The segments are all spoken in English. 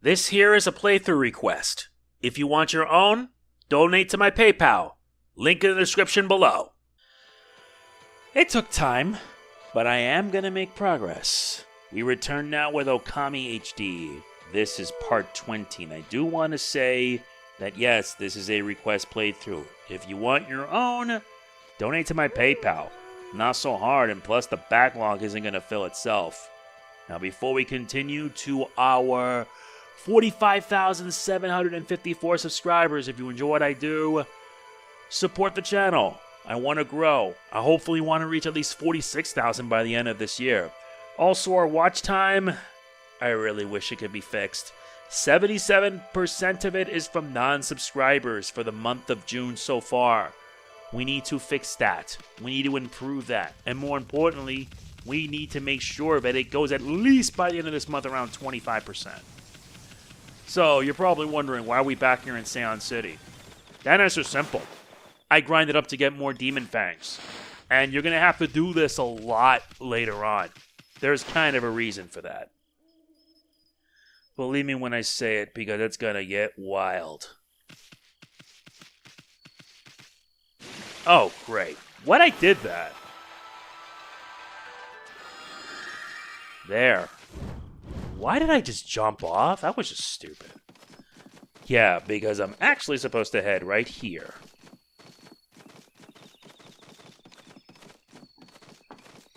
This here is a playthrough request. If you want your own, donate to my PayPal. Link in the description below. It took time, but I am gonna make progress. We return now with Okami HD. This is part 20, and I do want to say that yes, this is a request playthrough. If you want your own, donate to my PayPal. Not so hard, and plus the backlog isn't gonna fill itself. Now before we continue to our 45,754 subscribers, if you enjoy what I do, support the channel. I want to grow. I hopefully want to reach at least 46,000 by the end of this year. Also, our watch time, I really wish it could be fixed. 77% of it is from non-subscribers for the month of June so far. We need to fix that. We need to improve that. And more importantly, we need to make sure that it goes at least by the end of this month around 25%. So, you're probably wondering, why are we back here in Sei-an City? That answer's simple. I grinded up to get more demon fangs. And you're going to have to do this a lot later on. There's kind of a reason for that. Believe me when I say it, because it's going to get wild. Oh, great. What I did that? There. Why did I just jump off? That was just stupid. Yeah, because I'm actually supposed to head right here.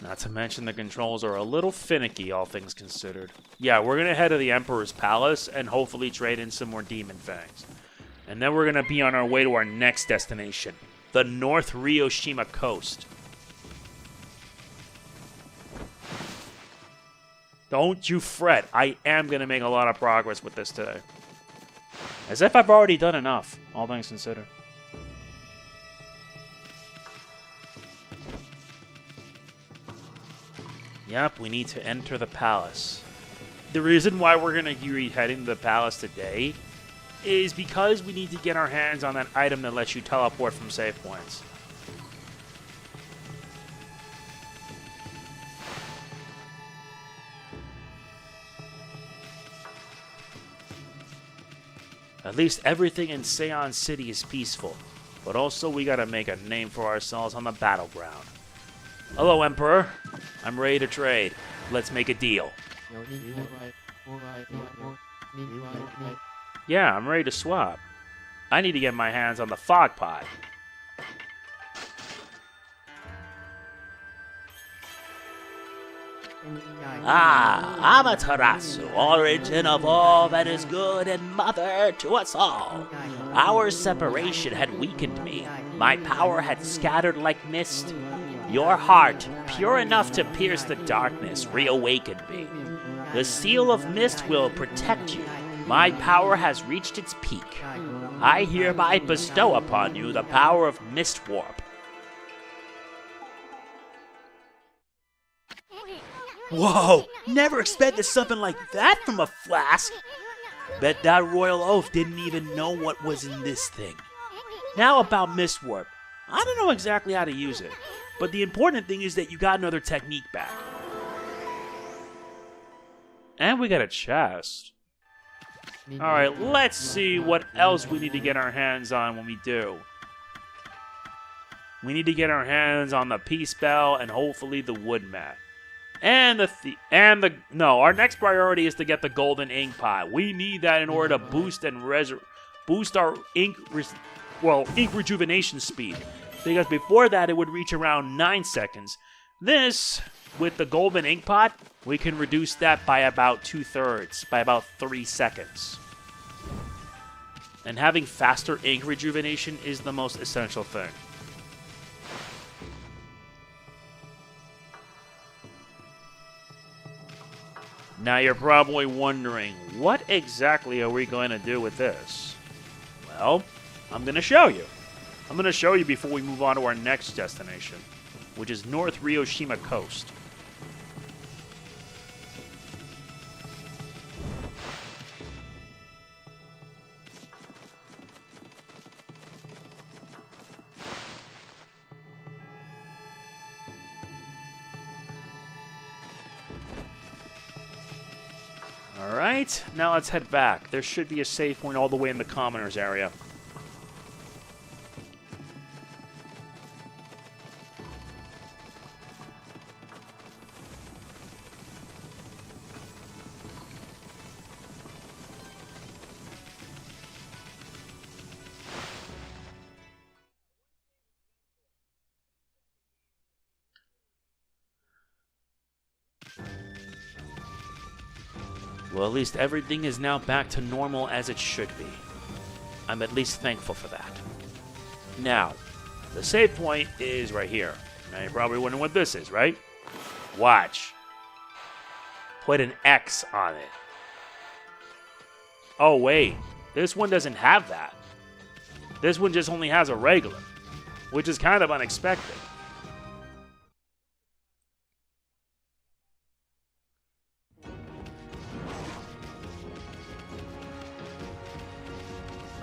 Not to mention the controls are a little finicky, all things considered. Yeah, we're going to head to the Emperor's Palace and hopefully trade in some more demon fangs. And then we're going to be on our way to our next destination, the North Ryoshima Coast. Don't you fret, I am going to make a lot of progress with this today. As if I've already done enough, all things considered. Yep, we need to enter the palace. The reason why we're going to be heading to the palace today is because we need to get our hands on that item that lets you teleport from save points. At least everything in Sei-an City is peaceful, but also we gotta make a name for ourselves on the battleground. Hello, Emperor. I'm ready to trade. Let's make a deal. Yeah, I'm ready to swap. I need to get my hands on the fog pot. Amaterasu, origin of all that is good and mother to us all. Our separation had weakened me. My power had scattered like mist. Your heart, pure enough to pierce the darkness, reawakened me. The seal of mist will protect you. My power has reached its peak. I hereby bestow upon you the power of Mist Warp. Whoa! Never expected something like that from a flask! Bet that royal oaf didn't even know what was in this thing. Now about Mist Warp. I don't know exactly how to use it, but the important thing is that you got another technique back. And we got a chest. Alright, let's see what else we need to get our hands on when we do. We need to get our hands on the Peace Bell and hopefully the Wood Mat. Our next priority is to get the Golden Ink Pot. We need that in order to boost our ink rejuvenation speed. Because before that, it would reach around 9 seconds. This, with the Golden Ink Pot, we can reduce that by about 2/3, by about 3 seconds. And having faster ink rejuvenation is the most essential thing. Now you're probably wondering, what exactly are we going to do with this? Well, I'm going to show you. I'm going to show you before we move on to our next destination, which is North Ryoshima Coast. Alright. Alright, now let's head back. There should be a save point all the way in the commoners area. Well, at least everything is now back to normal as it should be. I'm at least thankful for that. Now, the save point is right here. Now you're probably wondering what this is, right? Watch. Put an X on it. Oh, wait. This one doesn't have that. This one just only has a regular, which is kind of unexpected.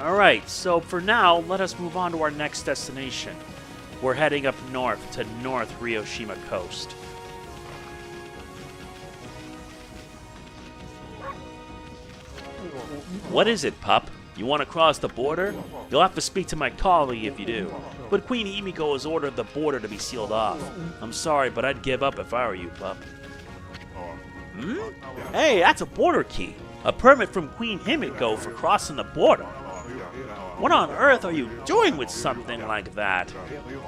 Alright, so for now, let us move on to our next destination. We're heading up north to North Ryoshima Coast. What is it, pup? You want to cross the border? You'll have to speak to my colleague if you do. But Queen Himiko has ordered the border to be sealed off. I'm sorry, but I'd give up if I were you, pup. Hey, that's a border key. A permit from Queen Himiko for crossing the border. What on earth are you doing with something like that?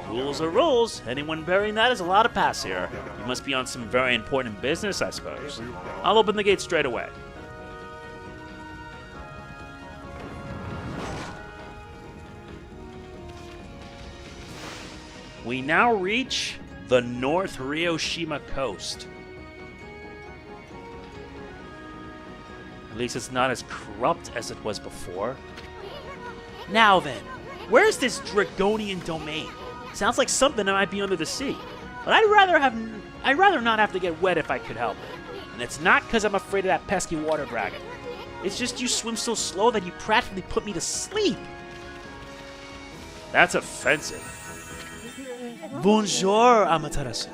Rules are rules. Anyone burying that is allowed to pass here. You must be on some very important business, I suppose. I'll open the gate straight away. We now reach the North Ryoshima Coast. At least it's not as corrupt as it was before. Now then, where's this Dragonian Domain? Sounds like something that might be under the sea. But I'd rather not have to get wet if I could help it. And it's not because I'm afraid of that pesky water dragon. It's just you swim so slow that you practically put me to sleep. That's offensive. Bonjour, Amaterasu.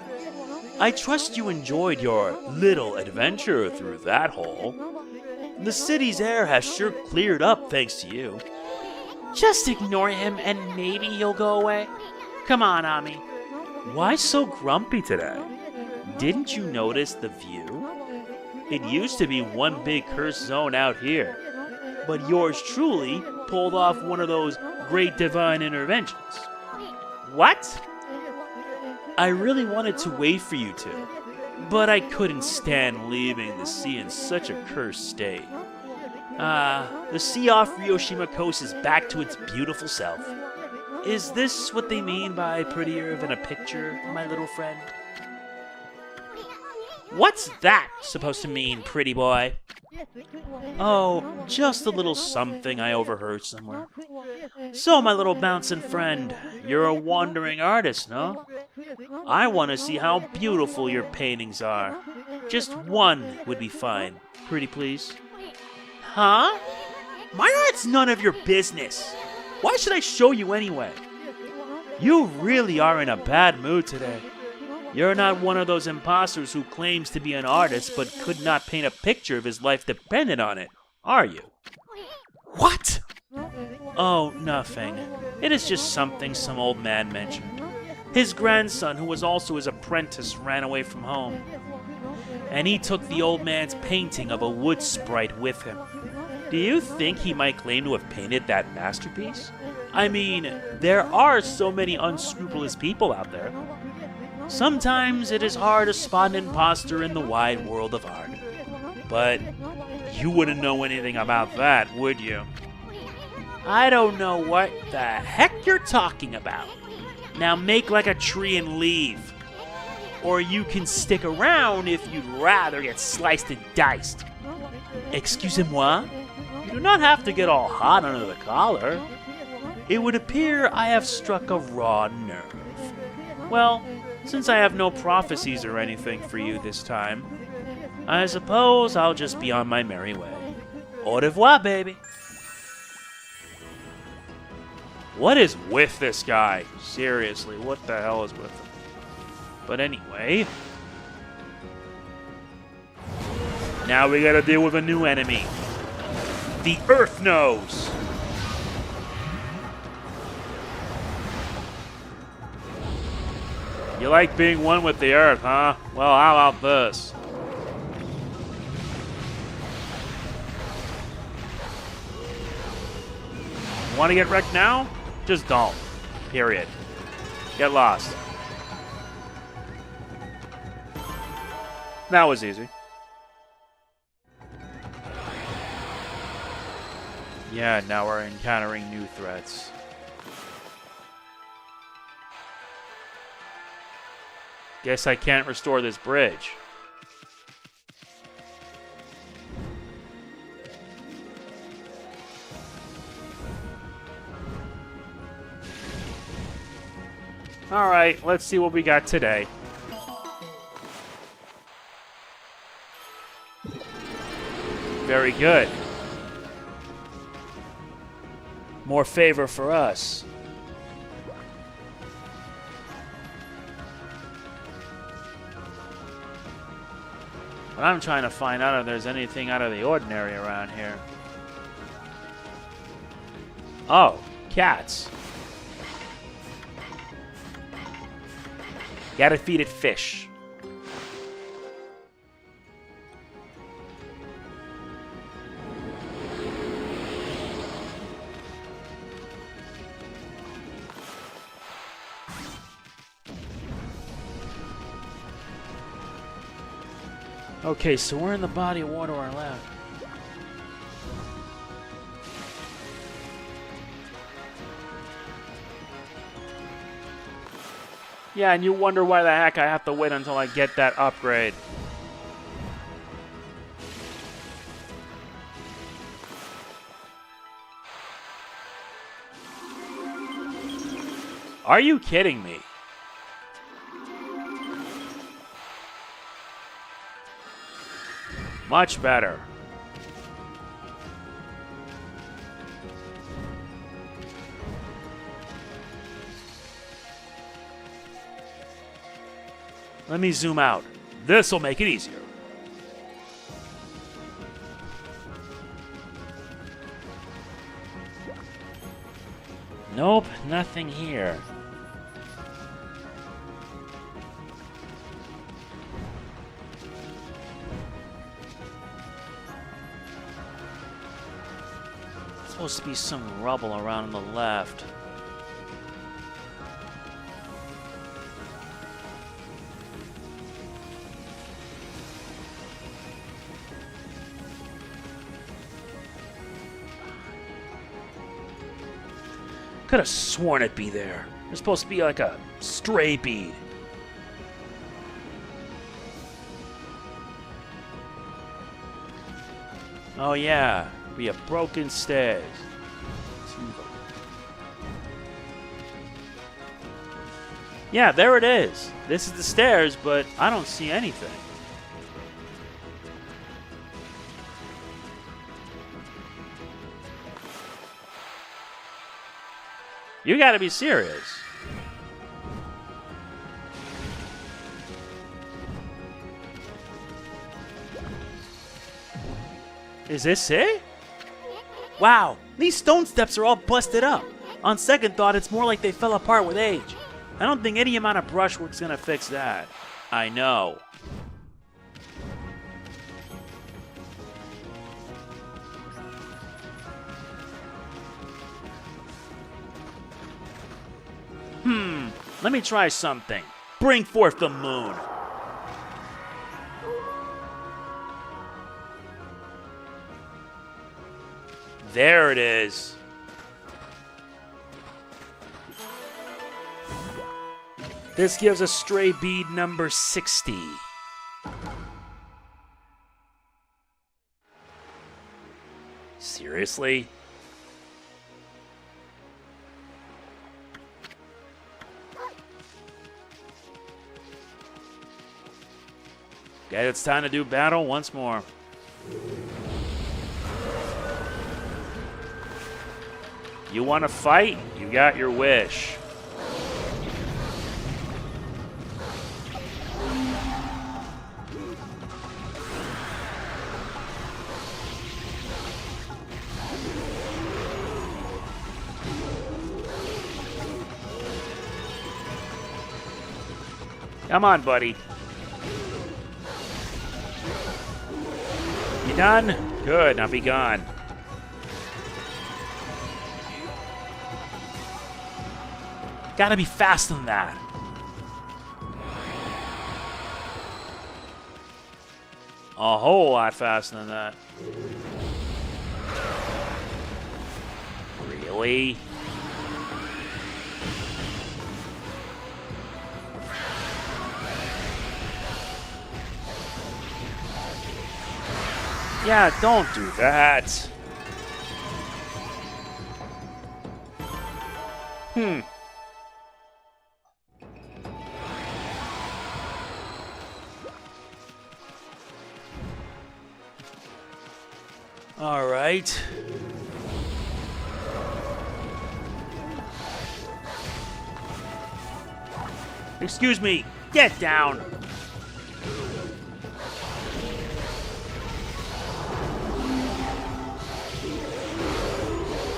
I trust you enjoyed your little adventure through that hole. The city's air has sure cleared up thanks to you. Just ignore him and maybe he'll go away. Come on, Ami. Why so grumpy today? Didn't you notice the view? It used to be one big cursed zone out here, but yours truly pulled off one of those great divine interventions. What? I really wanted to wait for you to, but I couldn't stand leaving the sea in such a cursed state. The sea off Ryoshima Coast is back to its beautiful self. Is this what they mean by prettier than a picture, my little friend? What's that supposed to mean, pretty boy? Oh, just a little something I overheard somewhere. So, my little bouncing friend, you're a wandering artist, no? I want to see how beautiful your paintings are. Just one would be fine. Pretty please. Huh? My art's none of your business. Why should I show you anyway? You really are in a bad mood today. You're not one of those imposters who claims to be an artist but could not paint a picture if his life depended on it, are you? What? Oh, nothing. It is just something some old man mentioned. His grandson, who was also his apprentice, ran away from home. And he took the old man's painting of a wood sprite with him. Do you think he might claim to have painted that masterpiece? I mean, there are so many unscrupulous people out there. Sometimes it is hard to spot an imposter in the wide world of art. But you wouldn't know anything about that, would you? I don't know what the heck you're talking about. Now make like a tree and leave. Or you can stick around if you'd rather get sliced and diced. Excusez-moi? You do not have to get all hot under the collar. It would appear I have struck a raw nerve. Well, since I have no prophecies or anything for you this time, I suppose I'll just be on my merry way. Au revoir, baby. What is with this guy? Seriously, what the hell is with him? But anyway, Now we gotta deal with a new enemy. The Earth Nose. You like being one with the Earth, huh? Well, how about this? Want to get wrecked now? Just don't. Period. Get lost. That was easy. Yeah, now we're encountering new threats. Guess I can't restore this bridge. Alright, let's see what we got today. Very good. More favor for us. But I'm trying to find out if there's anything out of the ordinary around here. Oh, cats. Gotta feed it fish. Okay, so we're in the body of water to our left. Yeah, and you wonder why the heck I have to wait until I get that upgrade. Are you kidding me? Much better. Let me zoom out. This'll make it easier. Nope, nothing here. Supposed to be some rubble around on the left. Could have sworn it'd be there. There's supposed to be like a stray bead. Oh yeah, be a broken stairs. Yeah, there it is. This is the stairs, but I don't see anything. You gotta be serious. Is this it? Wow, these stone steps are all busted up. On second thought, it's more like they fell apart with age. I don't think any amount of brushwork's gonna fix that. I know. Let me try something. Bring forth the moon. There it is. This gives us stray bead number 60. Seriously? Okay, it's time to do battle once more. You want to fight? You got your wish. Come on, buddy. You done? Good, now be gone. Gotta be faster than that. A whole lot faster than that. Really? Yeah, don't do that. All right. Excuse me. Get down.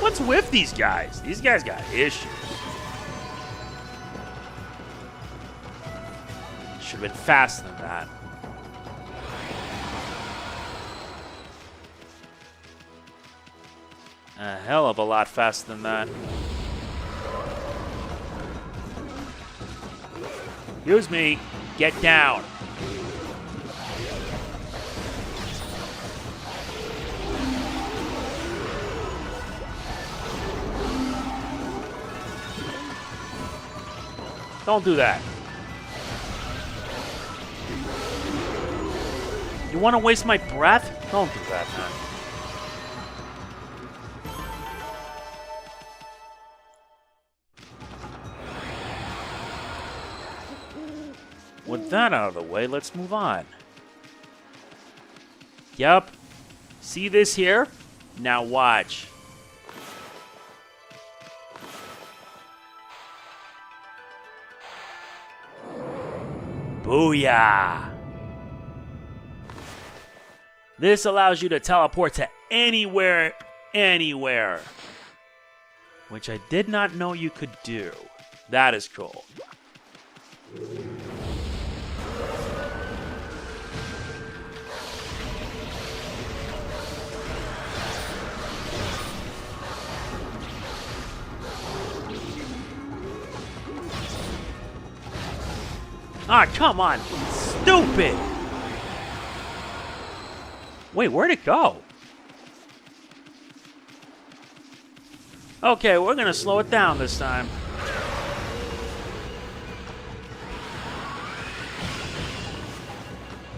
What's with these guys? These guys got issues. Should have been faster than that. A hell of a lot faster than that. Excuse me. Get down. Don't do that. You want to waste my breath? Don't do that, man. With that out of the way, let's move on. Yup. See this here? Now watch. Booyah! This allows you to teleport to anywhere, which I did not know you could do. That is cool. Ah, come on. Stupid. Wait, where'd it go? Okay, we're gonna slow it down this time.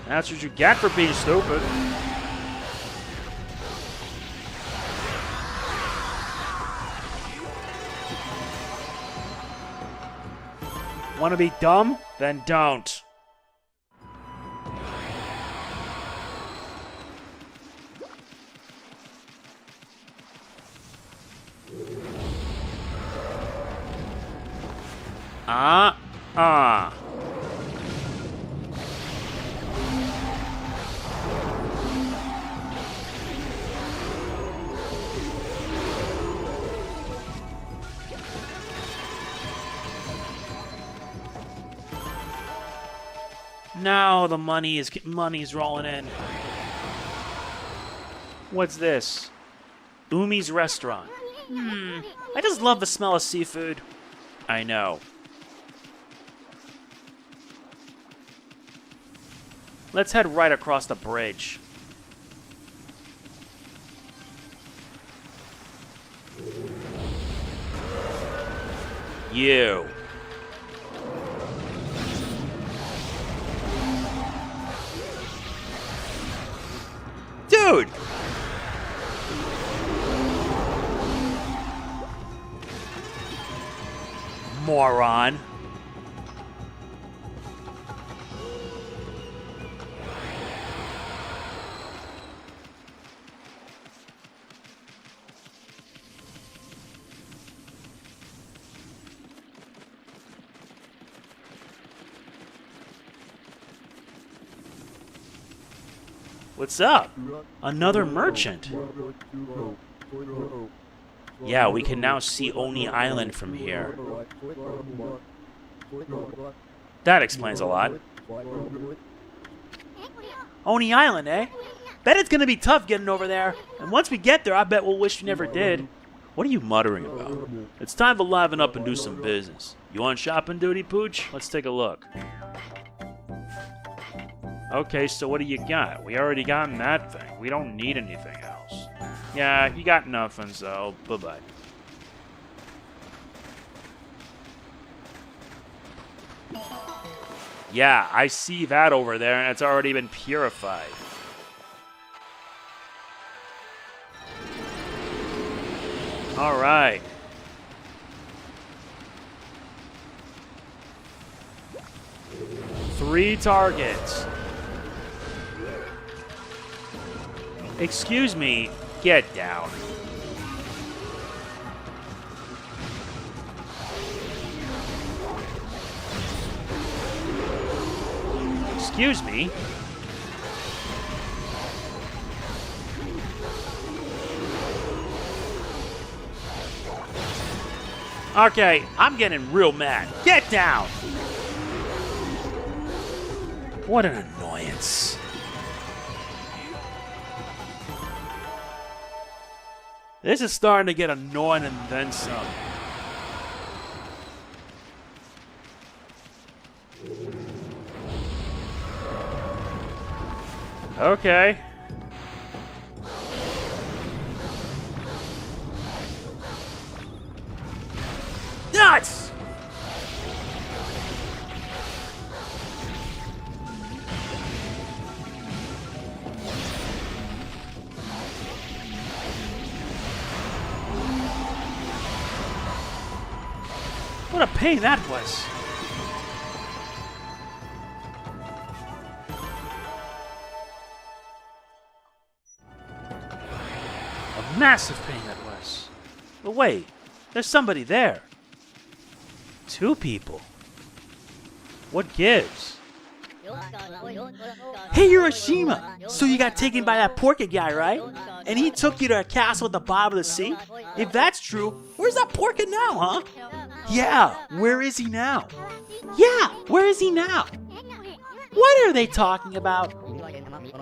That's what you get for being stupid. Want to be dumb? Then don't. Now the money's rolling in. What's this? Umi's restaurant. I just love the smell of seafood. I know. Let's head right across the bridge. You. Dude! Moron. What's up? Another merchant. Yeah, we can now see Oni Island from here. That explains a lot. Oni Island, eh? Bet it's gonna be tough getting over there. And once we get there, I bet we'll wish we never did. What are you muttering about? It's time to liven up and do some business. You on shopping duty, Pooch? Let's take a look. Okay, so what do you got? We already got that thing. We don't need anything else. Yeah, you got nothing, so bye-bye. Yeah, I see that over there, and it's already been purified. All right. Three targets. Excuse me, get down. Excuse me. Okay, I'm getting real mad. Get down! What an annoyance. This is starting to get annoying and then some. Okay. Nuts! What a pain that was. A massive pain that was. But wait, there's somebody there. Two people. What gives? Hey, Hiroshima! So you got taken by that Porca guy, right? And he took you to a castle at the bottom of the sea? If that's true, where's that Porca now, huh? Yeah, where is he now? Yeah, where is he now? What are they talking about?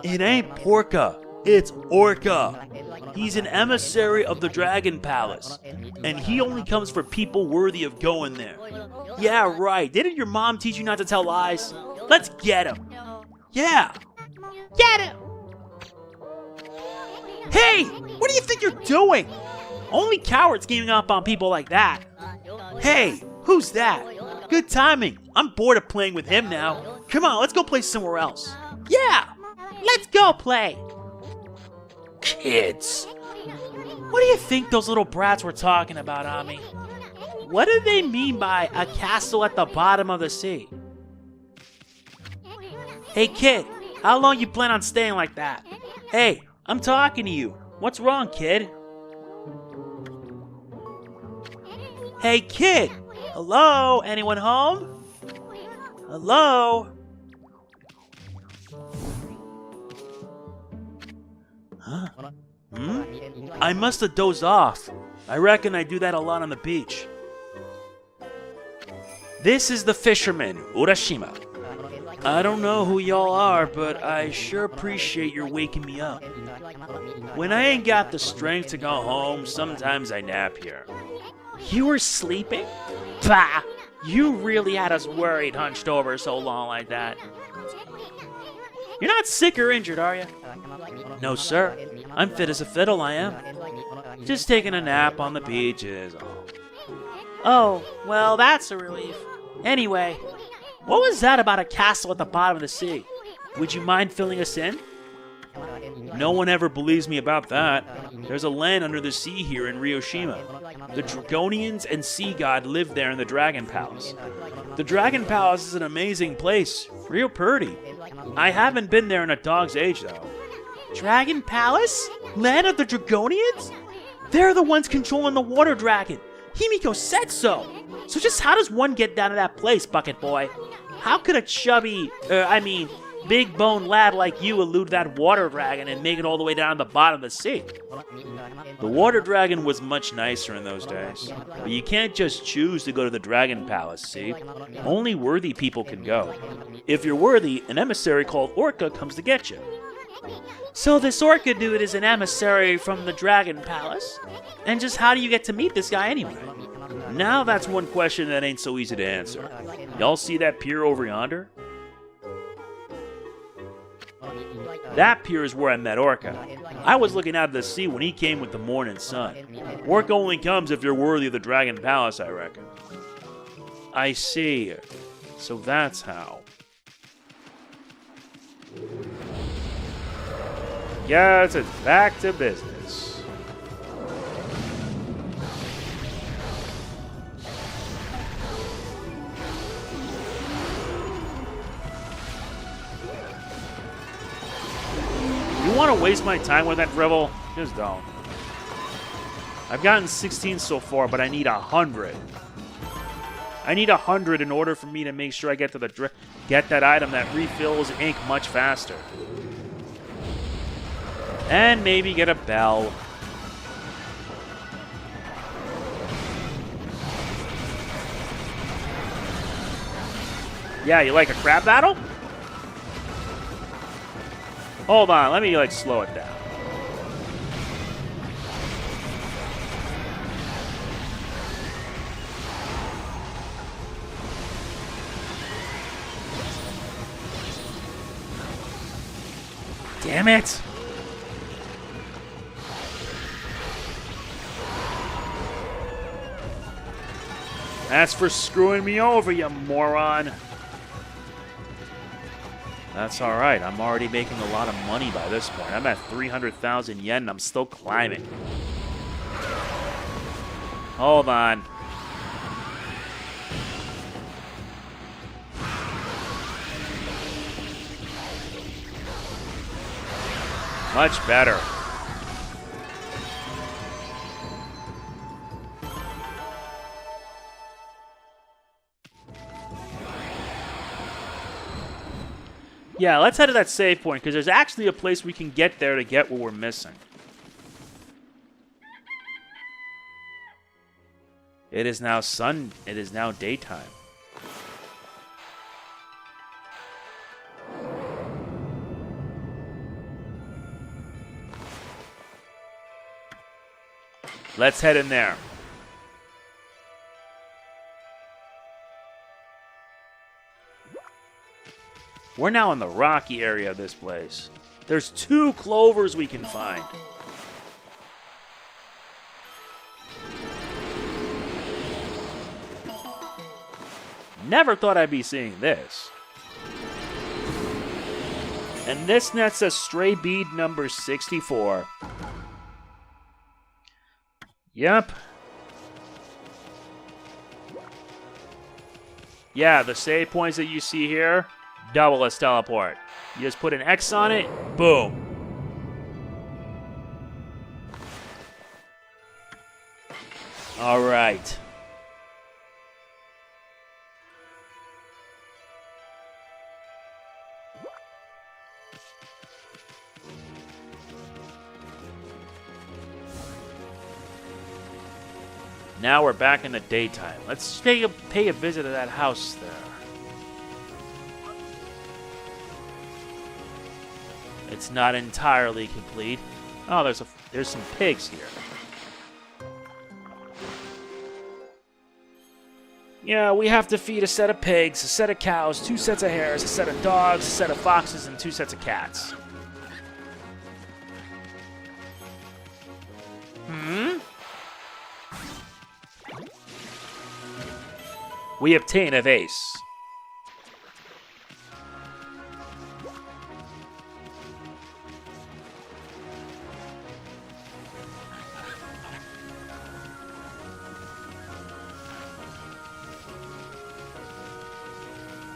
It ain't Porca, it's Orca. He's an emissary of the Dragon Palace, and he only comes for people worthy of going there. Yeah, right. Didn't your mom teach you not to tell lies? Let's get him. Yeah. Get him! Hey, what do you think you're doing? Only cowards giving up on people like that. Hey, who's that? Good timing. I'm bored of playing with him now. Come on, let's go play somewhere else. Yeah, let's go play. Kids. What do you think those little brats were talking about, Ami? What do they mean by a castle at the bottom of the sea? Hey kid, how long you plan on staying like that? Hey, I'm talking to you. What's wrong, kid? Hey kid! Hello? Anyone home? Hello? Huh? I must have dozed off. I reckon I do that a lot on the beach. This is the fisherman, Urashima. I don't know who y'all are, but I sure appreciate your waking me up. When I ain't got the strength to go home, sometimes I nap here. You were sleeping? Bah! You really had us worried hunched over so long like that. You're not sick or injured, are you? No, sir. I'm fit as a fiddle, I am. Just taking a nap on the beach is all. Oh, well, that's a relief. Anyway, what was that about a castle at the bottom of the sea? Would you mind filling us in? No one ever believes me about that. There's a land under the sea here in Ryoshima. The Dragonians and Sea God live there in the Dragon Palace. The Dragon Palace is an amazing place. Real pretty. I haven't been there in a dog's age, though. Dragon Palace? Land of the Dragonians? They're the ones controlling the water dragon. Himiko said so. So just how does one get down to that place, Bucket Boy? How could a chubby, big bone lad like you elude that water dragon and make it all the way down to the bottom of the sea. The water dragon was much nicer in those days. But you can't just choose to go to the Dragon Palace, see? Only worthy people can go. If you're worthy, an emissary called Orca comes to get you. So this Orca dude is an emissary from the Dragon Palace? And just how do you get to meet this guy anyway? Now that's one question that ain't so easy to answer. Y'all see that pier over yonder? That pier is where I met Orca. I was looking out at the sea when he came with the morning sun. Orca only comes if you're worthy of the Dragon Palace, I reckon. I see. So that's how. Yes, it's back to business. You want to waste my time with that drivel? Just don't. I've gotten 16 so far, but I need 100. I need 100 in order for me to make sure I get to the get that item that refills ink much faster. And maybe get a bell. Yeah, you like a crab battle? Hold on, let me slow it down. Damn it! That's for screwing me over, you moron. That's alright, I'm already making a lot of money by this point. I'm at 300,000 yen and I'm still climbing. Hold on. Much better. Yeah, let's head to that save point, because there's actually a place we can get there to get what we're missing. It is now daytime. Let's head in there. We're now in the rocky area of this place. There's 2 clovers we can find. Never thought I'd be seeing this. And this net's a stray bead number 64. Yep. Yeah, the save points that you see here, double as teleport. You just put an X on it, boom. All right. Now we're back in the daytime. Let's pay a visit to that house there. It's not entirely complete. Oh, there's some pigs here. Yeah, we have to feed a set of pigs, a set of cows, 2 sets of hares, a set of dogs, a set of foxes, and 2 sets of cats. We obtain a vase.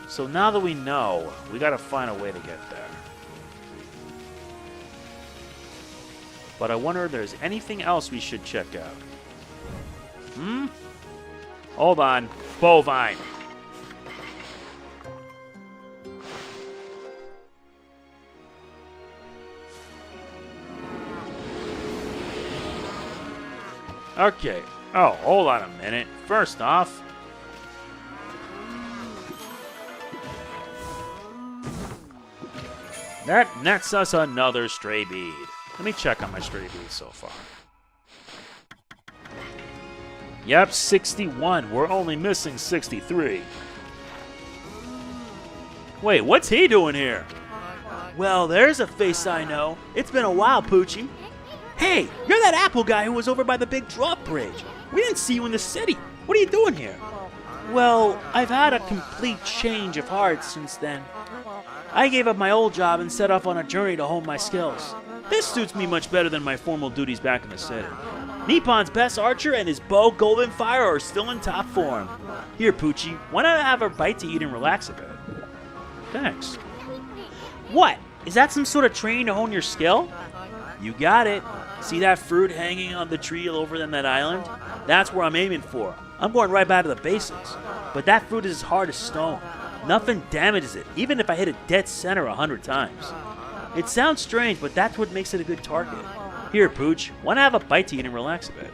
So now that we know, we gotta find a way to get there. But I wonder if there's anything else we should check out. Hold on. Bovine. Okay. Oh, hold on a minute. First off, that nets us another stray bead. Let me check on my stray beads so far. Yep, 61. We're only missing 63. Wait, what's he doing here? Well, there's a face I know. It's been a while, Poochie. Hey, you're that apple guy who was over by the big drop bridge. We didn't see you in the city. What are you doing here? Well, I've had a complete change of heart since then. I gave up my old job and set off on a journey to hone my skills. This suits me much better than my formal duties back in the city. Nippon's best archer and his bow, Golden Fire, are still in top form. Here, Poochie, why not have a bite to eat and relax a bit? Thanks. What? Is that some sort of training to hone your skill? You got it. See that fruit hanging on the tree over on that island? That's where I'm aiming for. I'm going right back to the basics. But that fruit is as hard as stone. Nothing damages it, even if I hit a dead center 100 times. It sounds strange, but that's what makes it a good target. Here, Pooch, wanna have a bite to eat and relax a bit?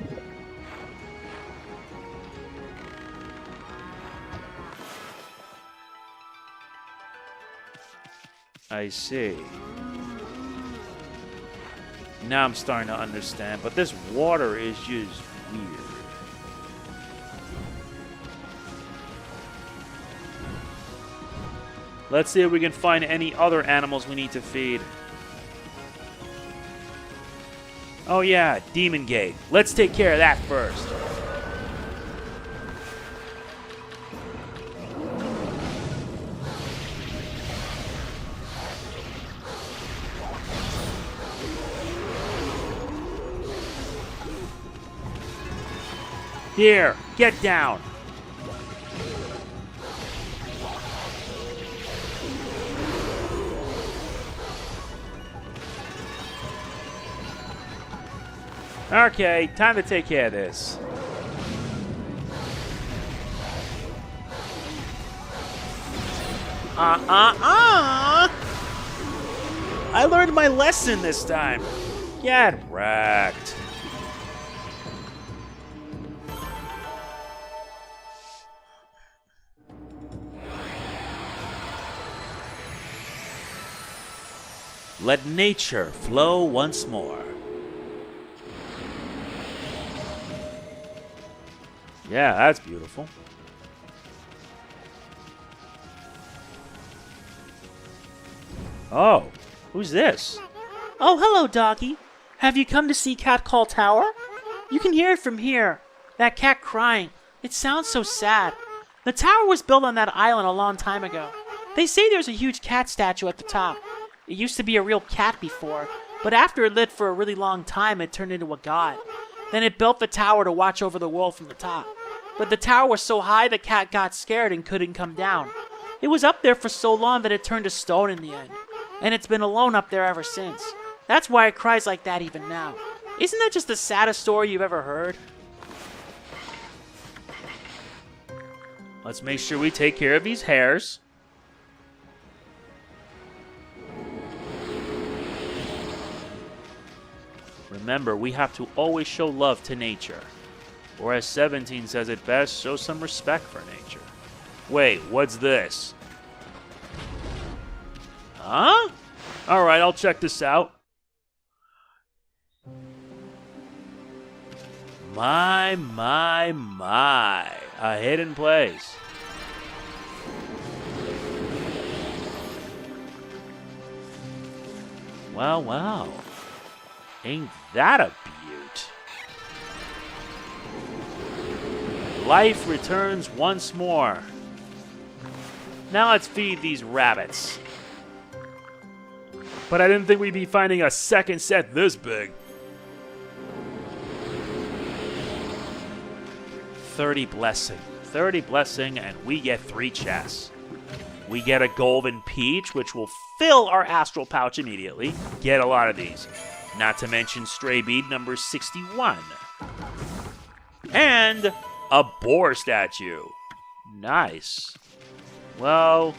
I see. Now I'm starting to understand, but this water is just weird. Let's see if we can find any other animals we need to feed. Oh yeah, Demon Gate. Let's take care of that first. Here, get down. Okay, time to take care of this. I learned my lesson this time. Get wrecked. Let nature flow once more. Yeah, that's beautiful. Oh, who's this? Oh, hello, doggy. Have you come to see Cat Call Tower? You can hear it from here. That cat crying. It sounds so sad. The tower was built on that island a long time ago. They say there's a huge cat statue at the top. It used to be a real cat before, but after it lived for a really long time, it turned into a god. Then it built the tower to watch over the world from the top. But the tower was so high the cat got scared and couldn't come down. It was up there for so long that it turned to stone in the end. And it's been alone up there ever since. That's why it cries like that even now. Isn't that just the saddest story you've ever heard? Let's make sure we take care of these hares. Remember, we have to always show love to nature. Or as 17 says it best, show some respect for nature. Wait, what's this? Huh? Alright, I'll check this out. My. A hidden place. Wow. Ain't that a beaut? Life returns once more. Now let's feed these rabbits. But I didn't think we'd be finding a second set this big. 30 blessing. 30 blessing, and we get 3 chests. We get a golden peach, which will fill our astral pouch immediately. Get a lot of these. Not to mention stray bead number 61. And a boar statue. Nice. Well,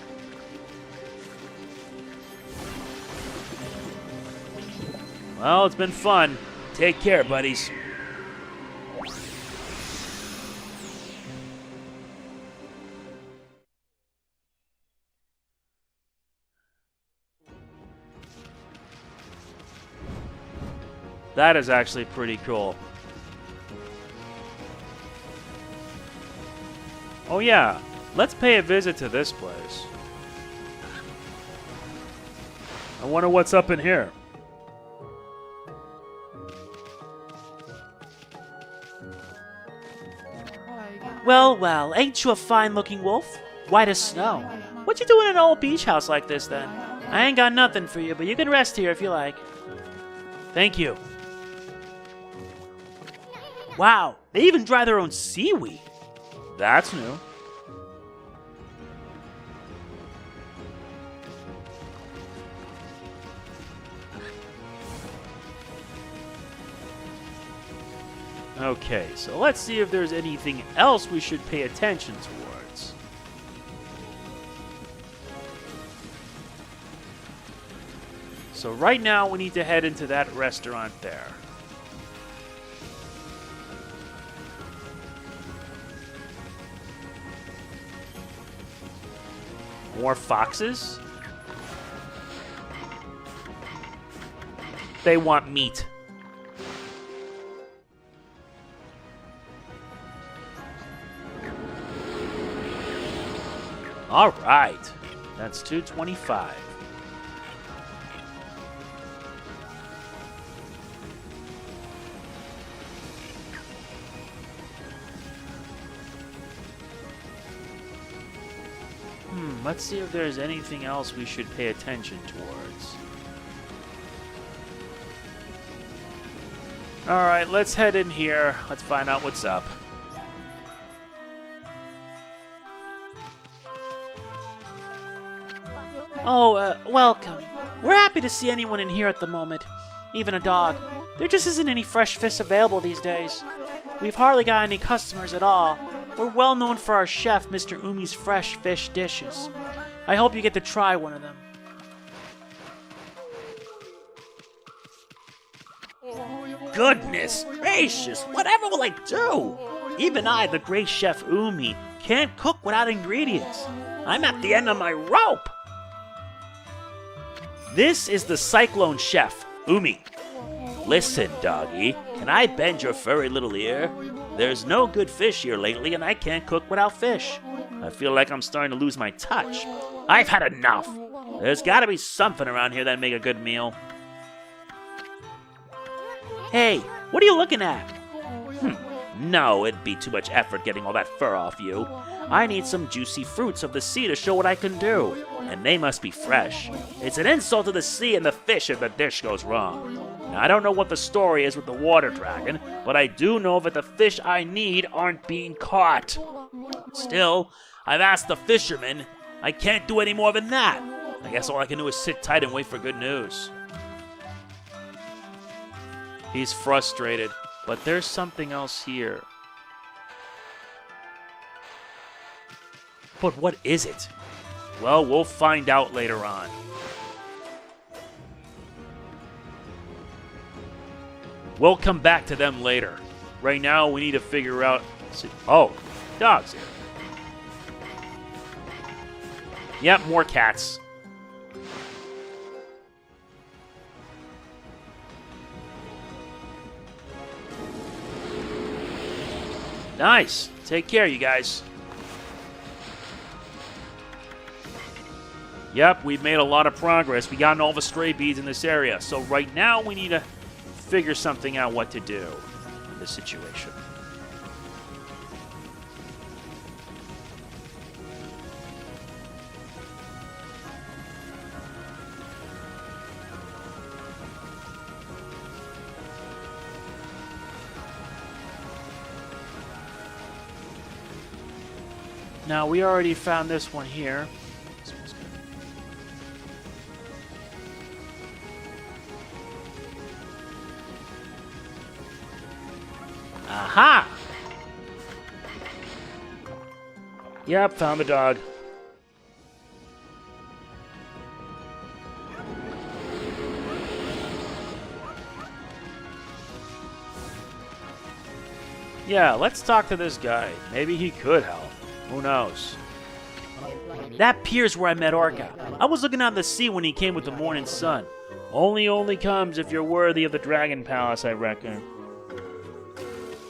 it's been fun. Take care, buddies. That is actually pretty cool. Oh yeah, let's pay a visit to this place. I wonder what's up in here. Well, well, ain't you a fine-looking wolf? White as snow. What you doing in an old beach house like this, then? I ain't got nothing for you, but you can rest here if you like. Thank you. Wow, they even dry their own seaweed. That's new. Okay, so let's see if there's anything else we should pay attention towards. So right now we need to head into that restaurant there. More foxes? They want meat. All right, that's 225. Let's see if there's anything else we should pay attention towards. All right, let's head in here. Let's find out what's up. Oh, welcome. We're happy to see anyone in here at the moment. Even a dog. There just isn't any fresh fish available these days. We've hardly got any customers at all. We're well known for our chef, Mr. Umi's fresh fish dishes. I hope you get to try one of them. Goodness gracious, whatever will I do? Even I, the great chef Umi, can't cook without ingredients. I'm at the end of my rope. This is the Cyclone Chef, Umi. Listen, doggy, can I bend your furry little ear? There's no good fish here lately, and I can't cook without fish. I feel like I'm starting to lose my touch. I've had enough. There's gotta be something around here that'd make a good meal. Hey, what are you looking at? No, it'd be too much effort getting all that fur off you. I need some juicy fruits of the sea to show what I can do, and they must be fresh. It's an insult to the sea and the fish if the dish goes wrong. Now, I don't know what the story is with the water dragon, but I do know that the fish I need aren't being caught. Still, I've asked the fisherman. I can't do any more than that. I guess all I can do is sit tight and wait for good news. He's frustrated, but there's something else here. But what is it? Well, we'll find out later on. We'll come back to them later. Right now, we need to figure out... Oh, dogs here. Yep, more cats. Nice. Take care, you guys. Yep, we've made a lot of progress. We gotten all the stray beads in this area. So right now, we need to figure something out what to do in this situation. Now, we already found this one here. This one's good. Aha! Yep, found the dog. Yeah, let's talk to this guy. Maybe he could help. Who knows? That pier's where I met Orca. I was looking out the sea when he came with the morning sun. Only comes if you're worthy of the Dragon Palace, I reckon.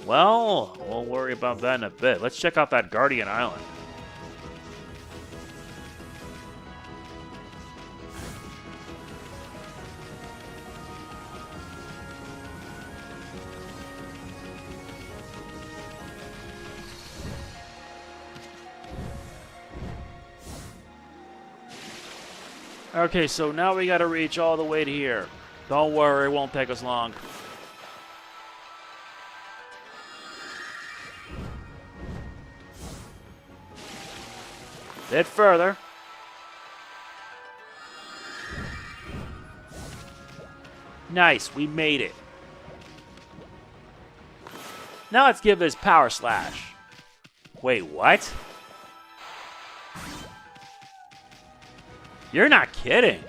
Well, we'll worry about that in a bit. Let's check out that Guardian Island. Okay, so now we gotta reach all the way to here. Don't worry, it won't take us long. Bit further. Nice, we made it. Now let's give this power slash. Wait, what? You're not kidding.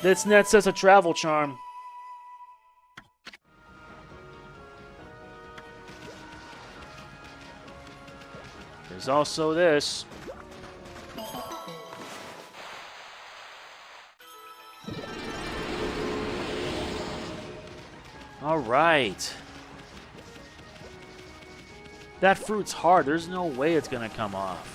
This net says a travel charm. There's also this. All right. That fruit's hard. There's no way it's gonna come off.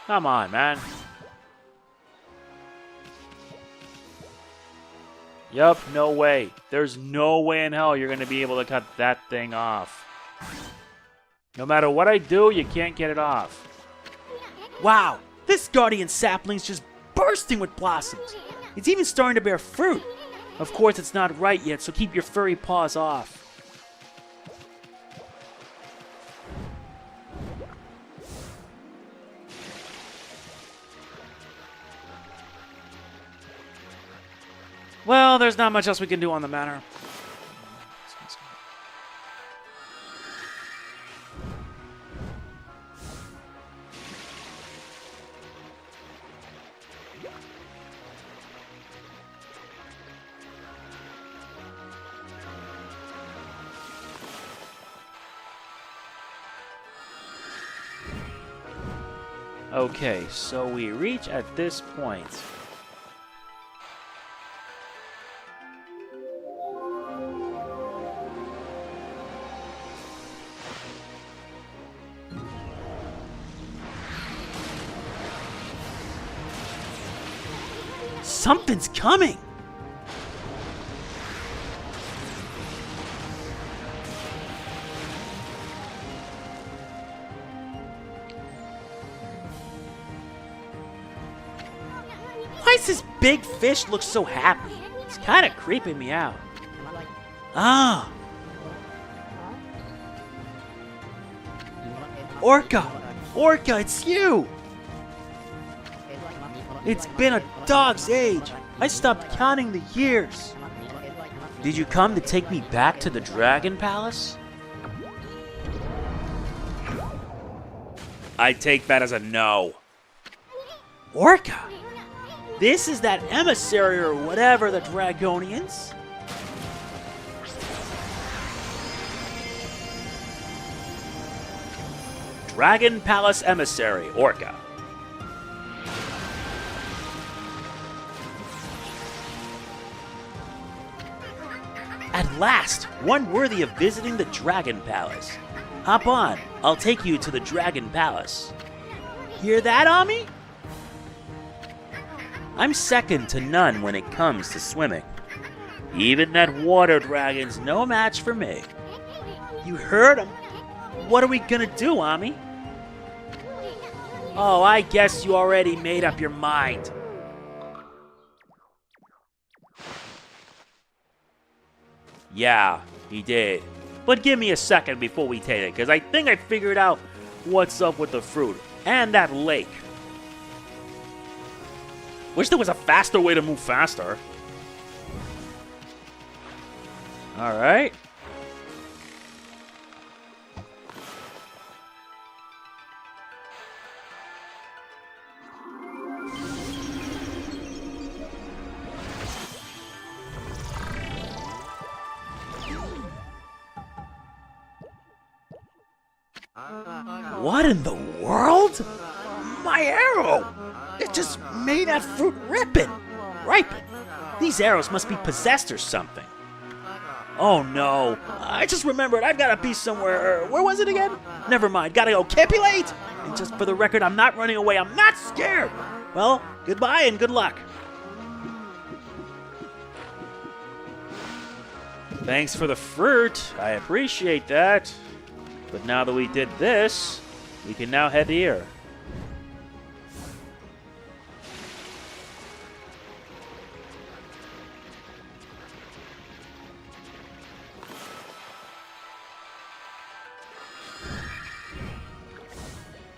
Come on, man. Yup, no way. There's no way in hell you're going to be able to cut that thing off. No matter what I do, you can't get it off. Wow, this guardian sapling's just bursting with blossoms. It's even starting to bear fruit. Of course, it's not right yet, so keep your furry paws off. Well, there's not much else we can do on the matter. Okay, so we reach at this point. Something's coming! Why does this big fish look so happy? It's kind of creeping me out. Ah! Orca! Orca, it's you! It's been a dog's age. I stopped counting the years. Did you come to take me back to the Dragon Palace? I take that as a no. Orca? This is that emissary or whatever, the Dragonians? Dragon Palace Emissary, Orca. At last, one worthy of visiting the Dragon Palace. Hop on, I'll take you to the Dragon Palace. Hear that, Ami? I'm second to none when it comes to swimming. Even that water dragon's no match for me. You heard him. What are we gonna do, Ami? Oh, I guess you already made up your mind. Yeah, he did. But give me a second before we take it, because I think I figured out what's up with the fruit and that lake. Wish there was a faster way to move faster. Alright. What in the world? My arrow! It just made that fruit ripen. These arrows must be possessed or something. Oh no, I just remembered I've got a piece somewhere. Where was it again? Never mind, gotta go copulate! And just for the record, I'm not running away, I'm not scared! Well, goodbye and good luck. Thanks for the fruit. I appreciate that. But now that we did this, we can now head here.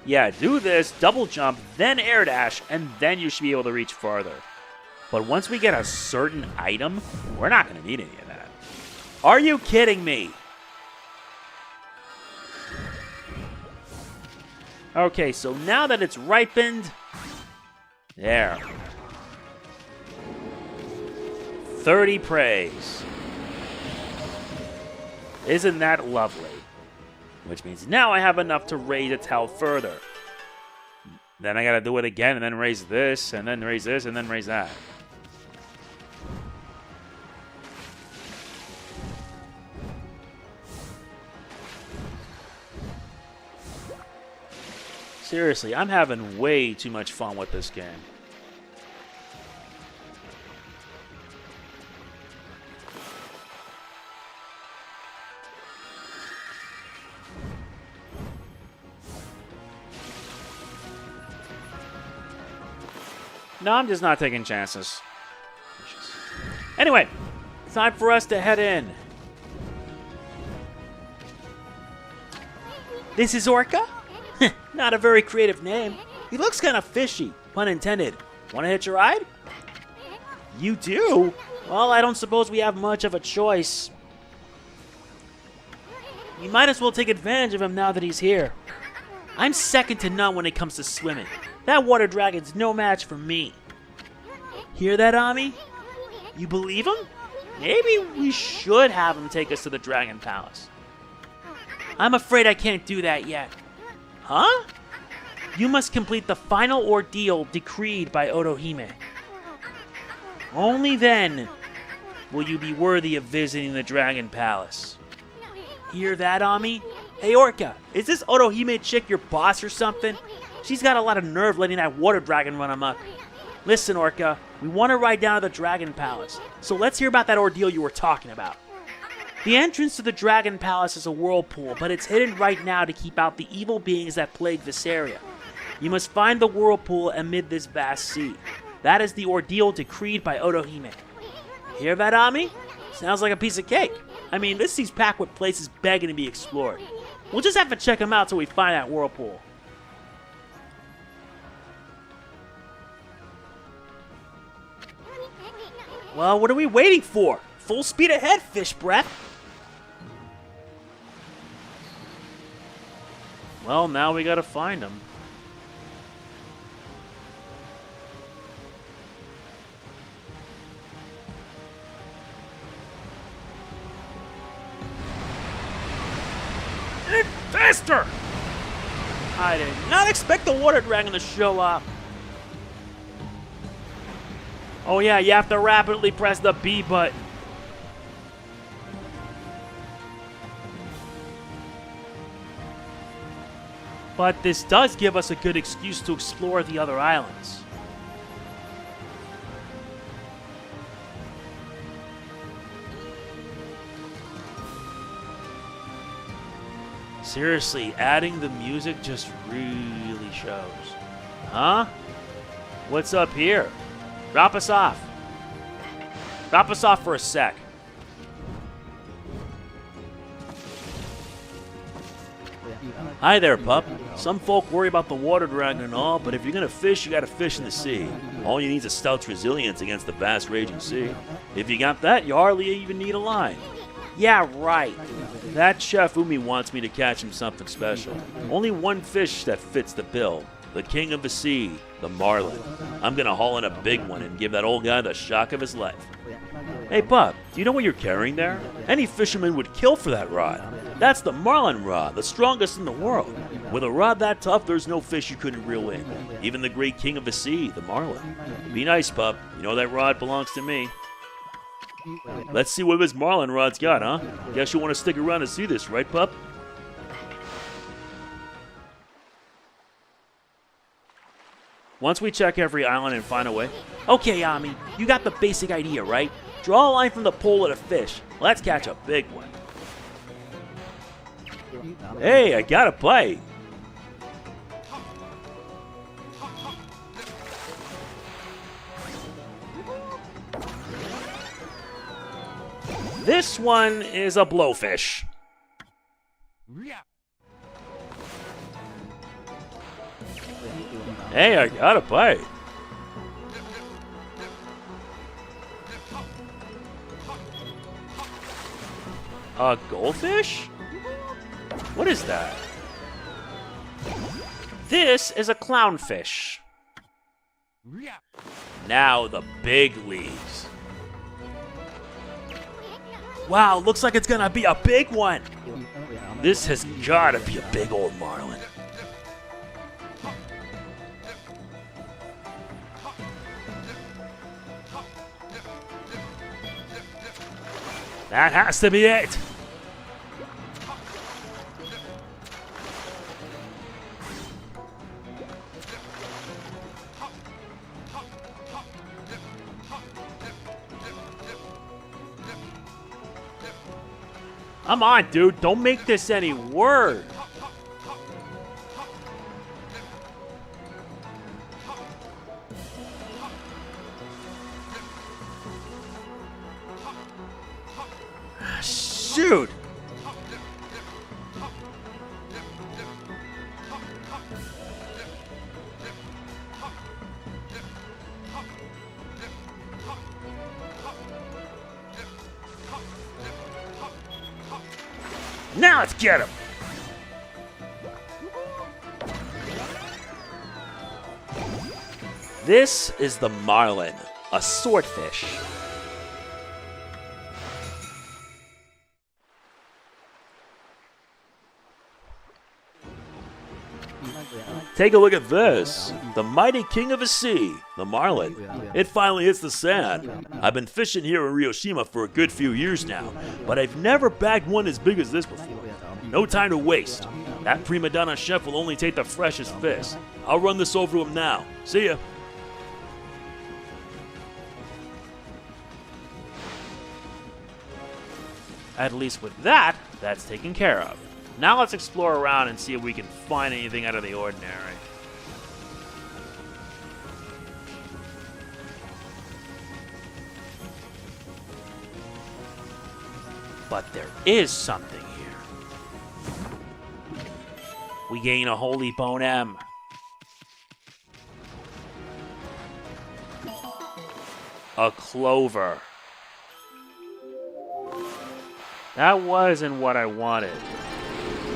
Yeah, do this, double jump, then air dash, and then you should be able to reach farther. But once we get a certain item, we're not going to need any of that. Are you kidding me? Okay, so now that it's ripened, there. 30 praise. Isn't that lovely? Which means now I have enough to raise its health further. Then I gotta do it again, and then raise this, and then raise this, and then raise that. Seriously, I'm having way too much fun with this game. No, I'm just not taking chances. Anyway, it's time for us to head in. This is Orca? Not a very creative name. He looks kind of fishy, pun intended. Want to hitch a ride? You do? Well, I don't suppose we have much of a choice. You might as well take advantage of him now that he's here. I'm second to none when it comes to swimming. That water dragon's no match for me. Hear that, Ami? You believe him? Maybe we should have him take us to the Dragon Palace. I'm afraid I can't do that yet. Huh? You must complete the final ordeal decreed by Otohime. Only then will you be worthy of visiting the Dragon Palace. Hear that, Ami? Hey, Orca, is this Otohime chick your boss or something? She's got a lot of nerve letting that water dragon run amok. Listen, Orca, we want to ride down to the Dragon Palace, so let's hear about that ordeal you were talking about. The entrance to the Dragon Palace is a whirlpool, but it's hidden right now to keep out the evil beings that plague this area. You must find the whirlpool amid this vast sea. That is the ordeal decreed by Otohime. Hear that, Ami? Sounds like a piece of cake. I mean, this sea's packed with places begging to be explored. We'll just have to check them out till we find that whirlpool. Well, what are we waiting for? Full speed ahead, fish breath! Well, now we gotta find him. Faster! I did not expect the water dragon to show up. Oh yeah, you have to rapidly press the B button. But this does give us a good excuse to explore the other islands. Seriously, adding the music just really shows. Huh? What's up here? Drop us off. Drop us off for a sec. Hi there, pup. Some folk worry about the water dragon and all, but if you're gonna fish, you gotta fish in the sea. All you need is a stout's resilience against the vast raging sea. If you got that, you hardly even need a line. Yeah, right. That Chef Umi wants me to catch him something special. Only one fish that fits the bill. The king of the sea, the marlin. I'm gonna haul in a big one and give that old guy the shock of his life. Hey, pup, do you know what you're carrying there? Any fisherman would kill for that rod. That's the marlin rod, the strongest in the world. With a rod that tough, there's no fish you couldn't reel in. Even the great king of the sea, the marlin. Be nice, pup. You know that rod belongs to me. Let's see what this marlin rod's got, huh? Guess you want to stick around to see this, right, pup? Once we check every island and find a way... Okay, Ami, you got the basic idea, right? Draw a line from the pole at a fish. Let's catch a big one. Hey, I got a bite. This one is a blowfish. Hey, I got a bite. A goldfish? What is that? This is a clownfish. Now the big leagues. Wow, looks like it's gonna be a big one. This has gotta be a big old marlin. That has to be it. Come on, dude. Don't make this any worse. Shoot. Now let's get him. This is the marlin, a swordfish. Take a look at this. The mighty king of the sea, the marlin. It finally hits the sand. I've been fishing here in Ryoshima for a good few years now, but I've never bagged one as big as this before. No time to waste. That prima donna chef will only take the freshest fish. I'll run this over to him now. See ya. At least with that, that's taken care of. Now let's explore around and see if we can find anything out of the ordinary. But there is something here. We gain a holy bone M. A clover. That wasn't what I wanted.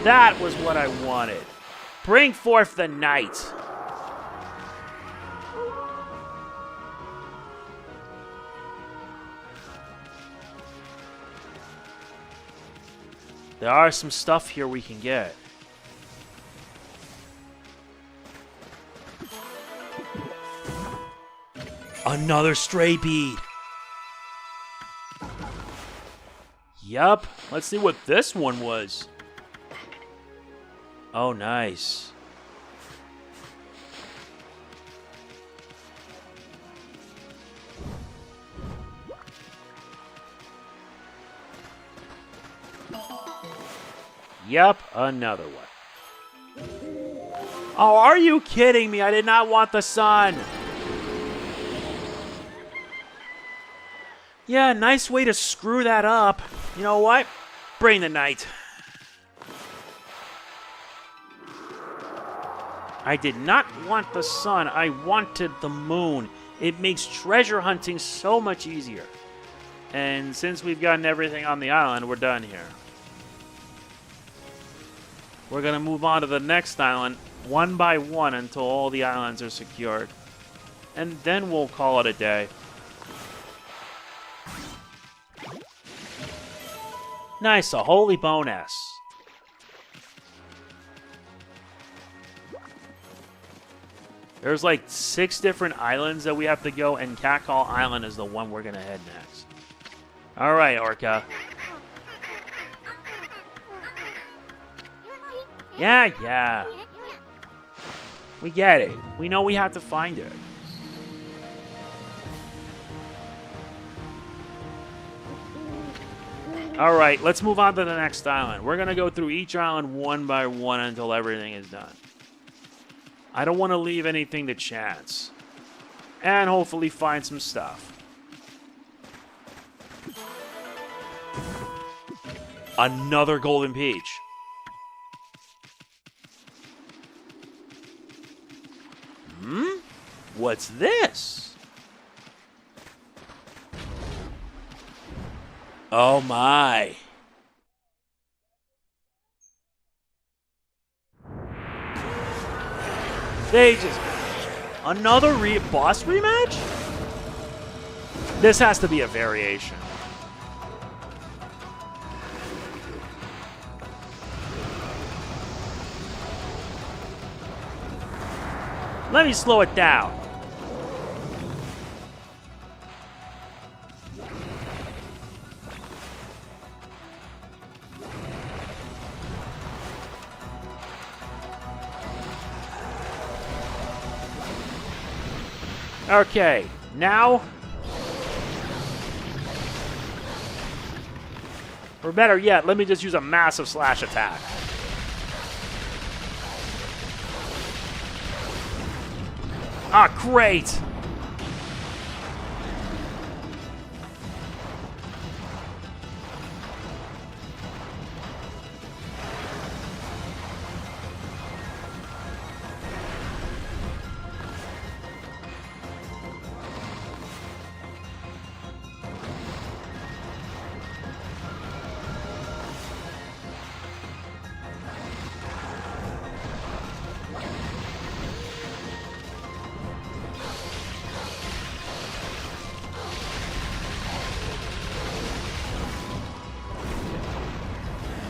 That was what I wanted. Bring forth the night. There are some stuff here we can get. Another stray bead. Yup. Let's see what this one was. Oh, nice. Yup, another one. Oh, are you kidding me? I did not want the sun. Yeah, nice way to screw that up. You know what? Bring the night. I did not want the sun. I wanted the moon. It makes treasure hunting so much easier. And since we've gotten everything on the island, we're done here. We're going to move on to the next island, one by one, until all the islands are secured. And then we'll call it a day. Nice, a holy bonus. There's like 6 different islands that we have to go, and Cat Call Island is the one we're going to head next. All right, Orca. Yeah. We get it. We know we have to find it. All right, let's move on to the next island. We're going to go through each island one by one until everything is done. I don't want to leave anything to chance. And hopefully find some stuff. Another golden peach. What's this? Oh my. They just... Another boss rematch? This has to be a variation. Let me slow it down. Okay, now... Or better yet, let me just use a massive slash attack. Ah, great!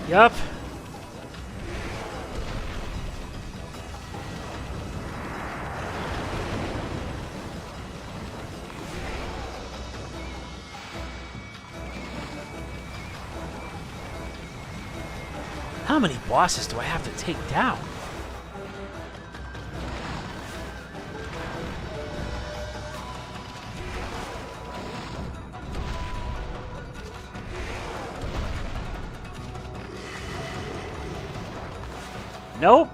Yup. How many bosses do I have to take down? Nope.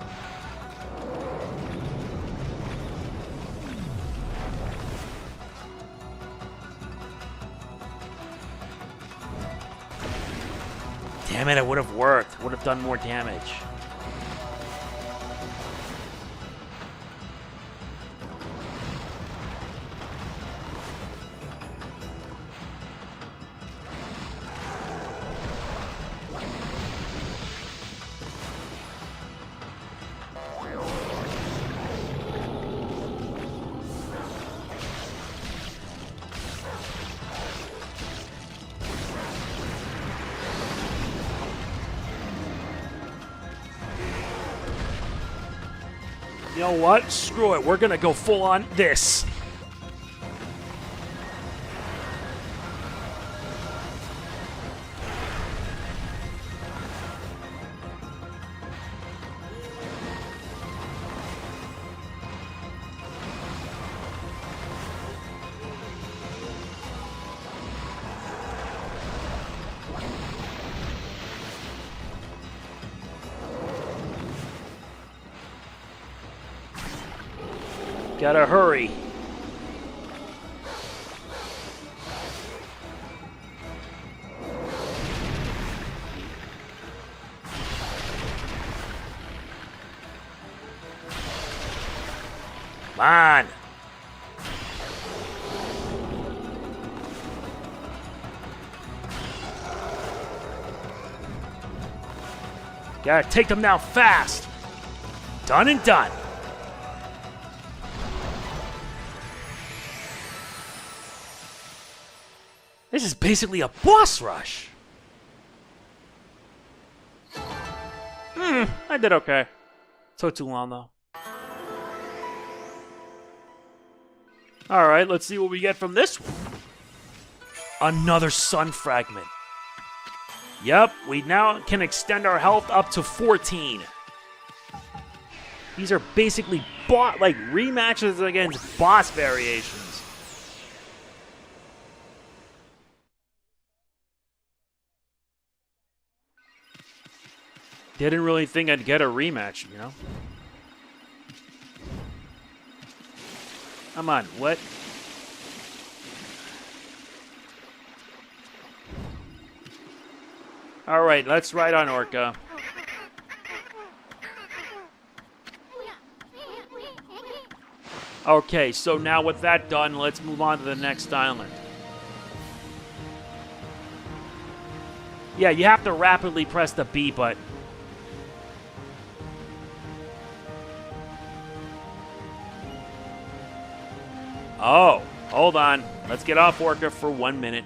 Damn it, it would have worked. Would have done more damage. You know what? Screw it. We're gonna go full on this. Gotta hurry. Come on. Gotta take them down fast. Done and done. This is basically a boss rush. I did okay. Took too long though. All right, let's see what we get from this one. Another sun fragment. Yep, we now can extend our health up to 14. These are basically like rematches against boss variations. Didn't really think I'd get a rematch, you know? Come on, what? Alright, let's ride on Orca. Okay, so now with that done, let's move on to the next island. Yeah, you have to rapidly press the B button. Oh, hold on. Let's get off Orca for 1 minute.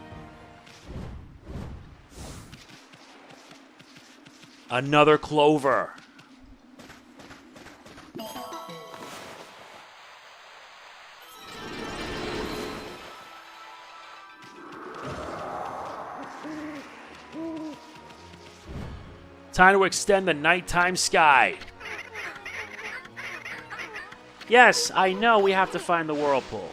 Another clover. Time to extend the nighttime sky. Yes, I know we have to find the whirlpool.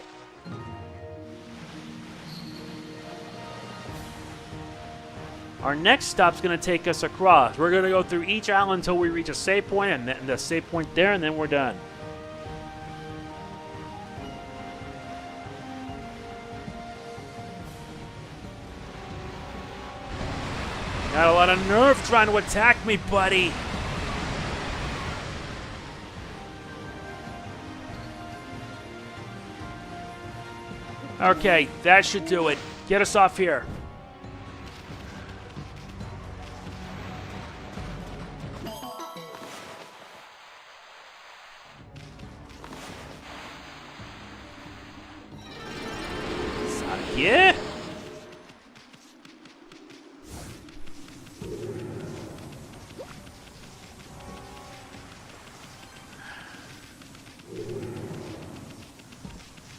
Our next stop's going to take us across. We're going to go through each island until we reach a save point, and then the save point there, and then we're done. Got a lot of nerve trying to attack me, buddy. Okay, that should do it. Get us off here. Yeah.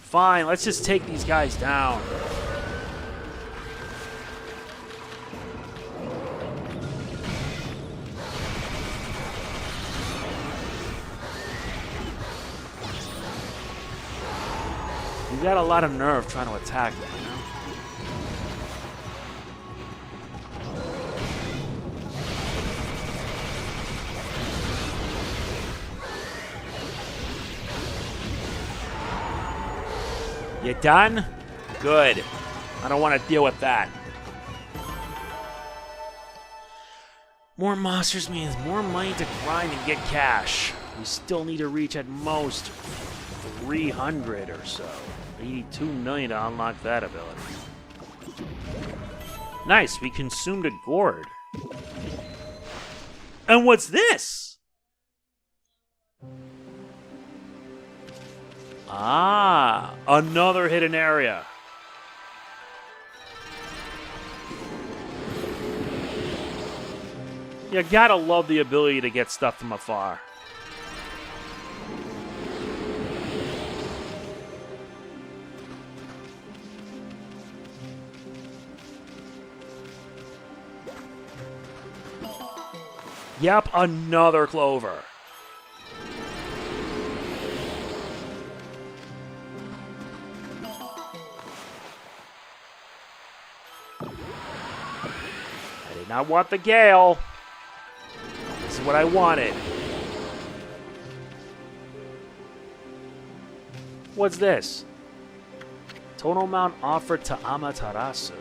Fine, let's just take these guys down. You got a lot of nerve trying to attack them, you know? You done? Good. I don't want to deal with that. More monsters means more money to grind and get cash. We still need to reach at most 300 or so. 82 million to unlock that ability. Nice, we consumed a gourd. And what's this? Ah, another hidden area. You gotta love the ability to get stuff from afar. Yep, another clover. I did not want the gale. This is what I wanted. What's this? Total amount offered to Amaterasu.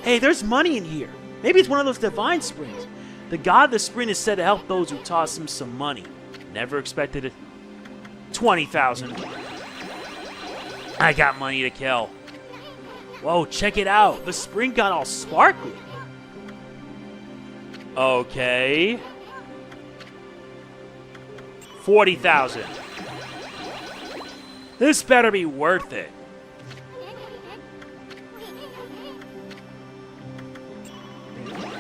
Hey, there's money in here. Maybe it's one of those divine springs. The god of the spring is said to help those who toss him some money. Never expected it. 20,000. I got money to kill. Whoa, check it out. The spring got all sparkly. Okay. 40,000. This better be worth it.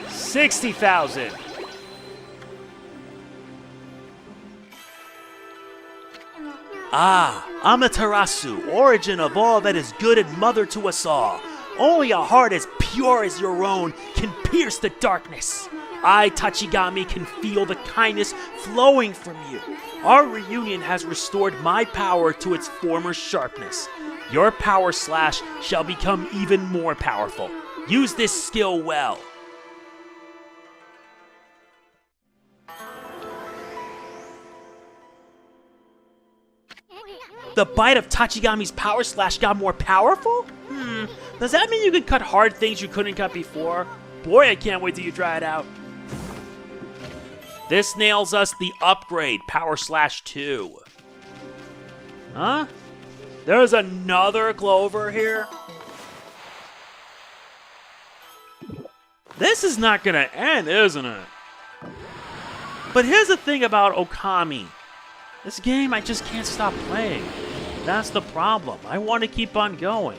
60,000. Ah, Amaterasu, origin of all that is good and mother to us all. Only a heart as pure as your own can pierce the darkness. I, Tachigami, can feel the kindness flowing from you. Our reunion has restored my power to its former sharpness. Your power slash shall become even more powerful. Use this skill well. The bite of Tachigami's power slash got more powerful? Does that mean you can cut hard things you couldn't cut before? Boy, I can't wait till you try it out. This nails us the upgrade, power slash 2. Huh? There's another Clover here? This is not gonna end, isn't it? But here's the thing about Okami. This game I just can't stop playing. That's the problem. I want to keep on going.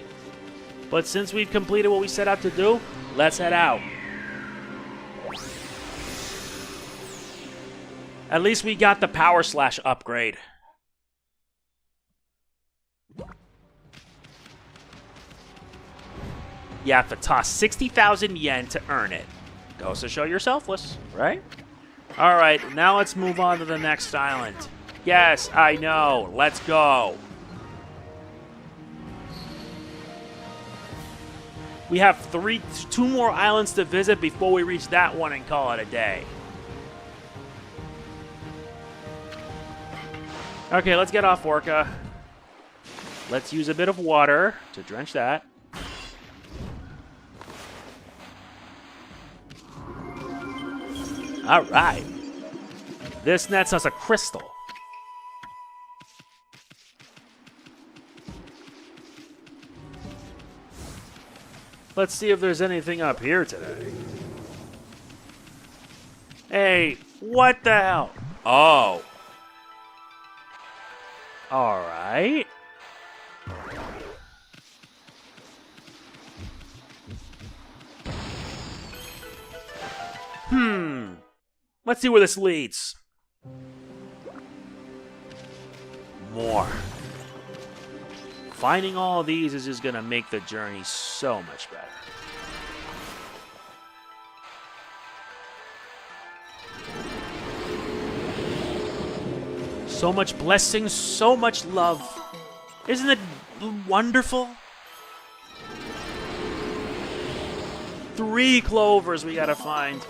But since we've completed what we set out to do, let's head out. At least we got the power slash upgrade. You have to toss 60,000 yen to earn it. Goes to show you're selfless, right? Alright, now let's move on to the next island. Yes, I know. Let's go. We have two more islands to visit before we reach that one and call it a day. Okay, let's get off Orca. Let's use a bit of water to drench that. All right. This nets us a crystal. Let's see if there's anything up here today. Hey, what the hell? Oh. All right. Let's see where this leads. More. Finding all of these is just gonna make the journey so much better. So much blessing, so much love. Isn't it wonderful? 3 clovers we gotta find.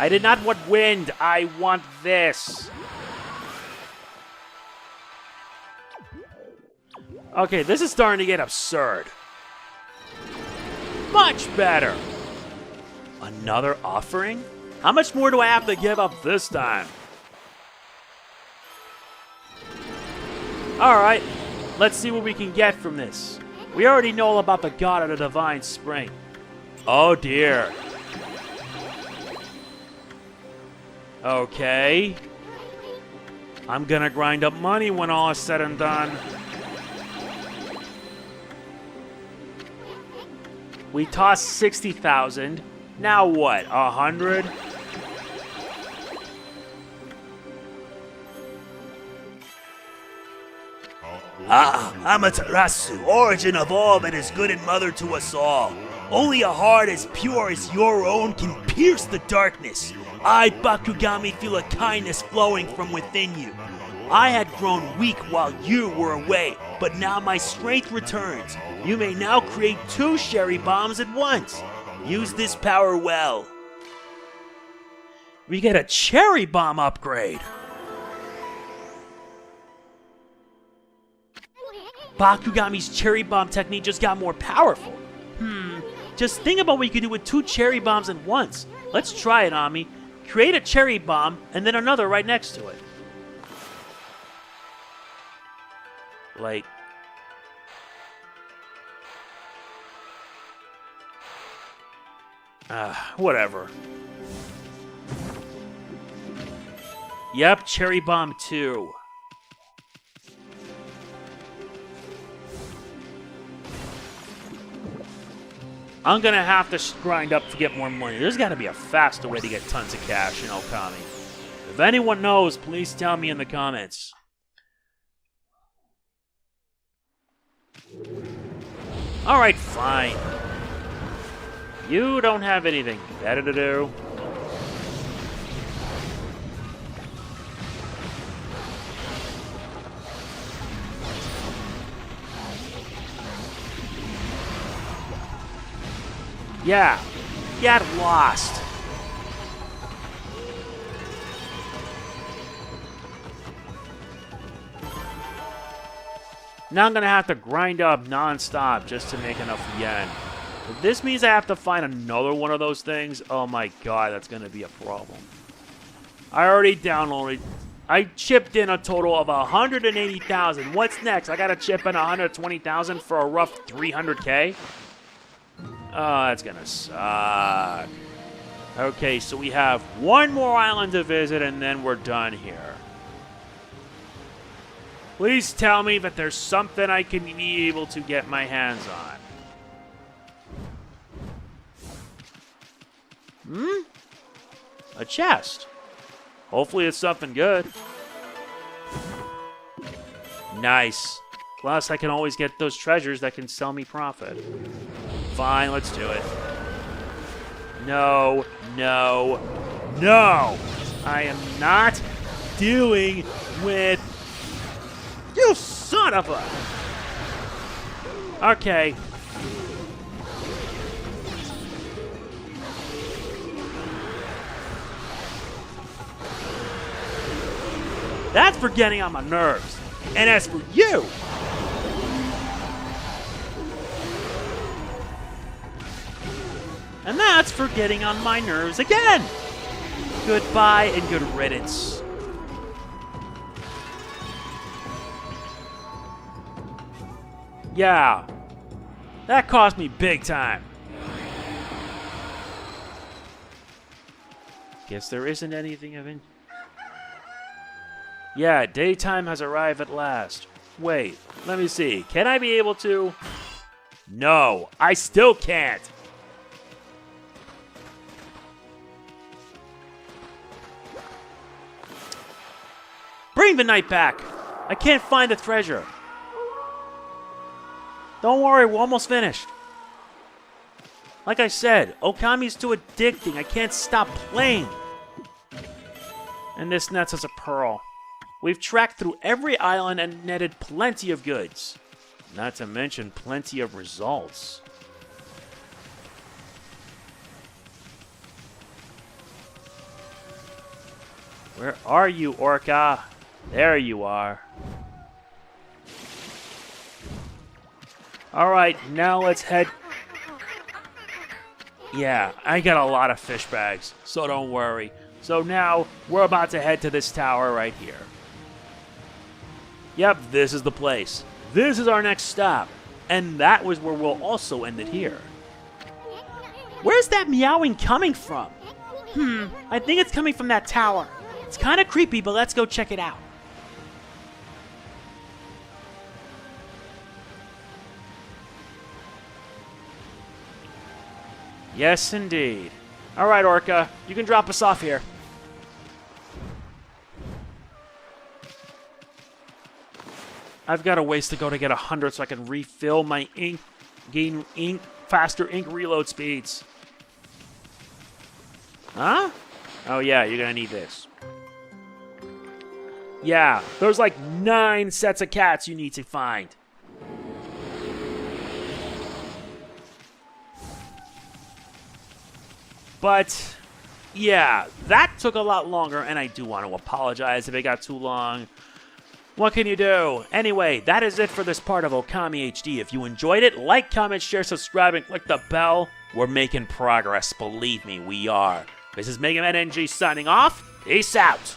I did not want wind. I want this. Okay, this is starting to get absurd. Much better. Another offering? How much more do I have to give up this time? Alright, let's see what we can get from this. We already know all about the god of the divine spring. Oh dear. Okay. I'm gonna grind up money when all is said and done. We tossed 60,000. Now what? 100? Ah, Amaterasu, origin of all that is good and mother to us all. Only a heart as pure as your own can pierce the darkness. I, Bakugami, feel a kindness flowing from within you. I had grown weak while you were away, but now my strength returns. You may now create 2 cherry bombs at once. Use this power well. We get a cherry bomb upgrade. Bakugami's cherry bomb technique just got more powerful. Just think about what you can do with 2 cherry bombs at once. Let's try it, Ami. Create a cherry bomb and then another right next to it. Like... whatever. Yep, cherry bomb 2. I'm gonna have to grind up to get more money. There's gotta be a faster way to get tons of cash in Okami. If anyone knows, please tell me in the comments. Alright, fine. You don't have anything better to do. Yeah, get lost. Now I'm gonna have to grind up non-stop just to make enough yen. If this means I have to find another one of those things, oh my god, that's gonna be a problem. I already downloaded. I chipped in a total of 180,000. What's next? I gotta chip in 120,000 for a rough 300k? Oh, that's gonna suck. Okay, so we have one more island to visit and then we're done here. Please tell me that there's something I can be able to get my hands on. A chest. Hopefully it's something good. Nice. Plus, I can always get those treasures that can sell me profit. Fine, let's do it. No, no, no! I am not dealing with... You son of a... Okay. That's for getting on my nerves. And as for you... And that's for getting on my nerves again. Goodbye and good riddance. Yeah. That cost me big time. Guess there isn't anything of it. Yeah, daytime has arrived at last. Wait, let me see. Can I be able to? No, I still can't. Bring the night back. I can't find the treasure. Don't worry, we're almost finished. Like I said, Okami's too addicting. I can't stop playing. And this nets us a pearl. We've tracked through every island and netted plenty of goods. Not to mention plenty of results. Where are you, Orca? There you are. Alright, now let's head... Yeah, I got a lot of fish bags, so don't worry. So now, we're about to head to this tower right here. Yep, this is the place. This is our next stop. And that was where we'll also end it here. Where's that meowing coming from? I think it's coming from that tower. It's kind of creepy, but let's go check it out. Yes, indeed. Alright, Orca, you can drop us off here. I've got a ways to go to get 100 so I can refill my ink, gain ink, faster ink reload speeds. Huh? Oh yeah, you're gonna need this. Yeah, there's like 9 sets of cats you need to find. But, yeah, that took a lot longer, and I do want to apologize if it got too long. What can you do? Anyway, that is it for this part of Okami HD. If you enjoyed it, like, comment, share, subscribe, and click the bell. We're making progress. Believe me, we are. This is MegamanNG signing off. Peace out.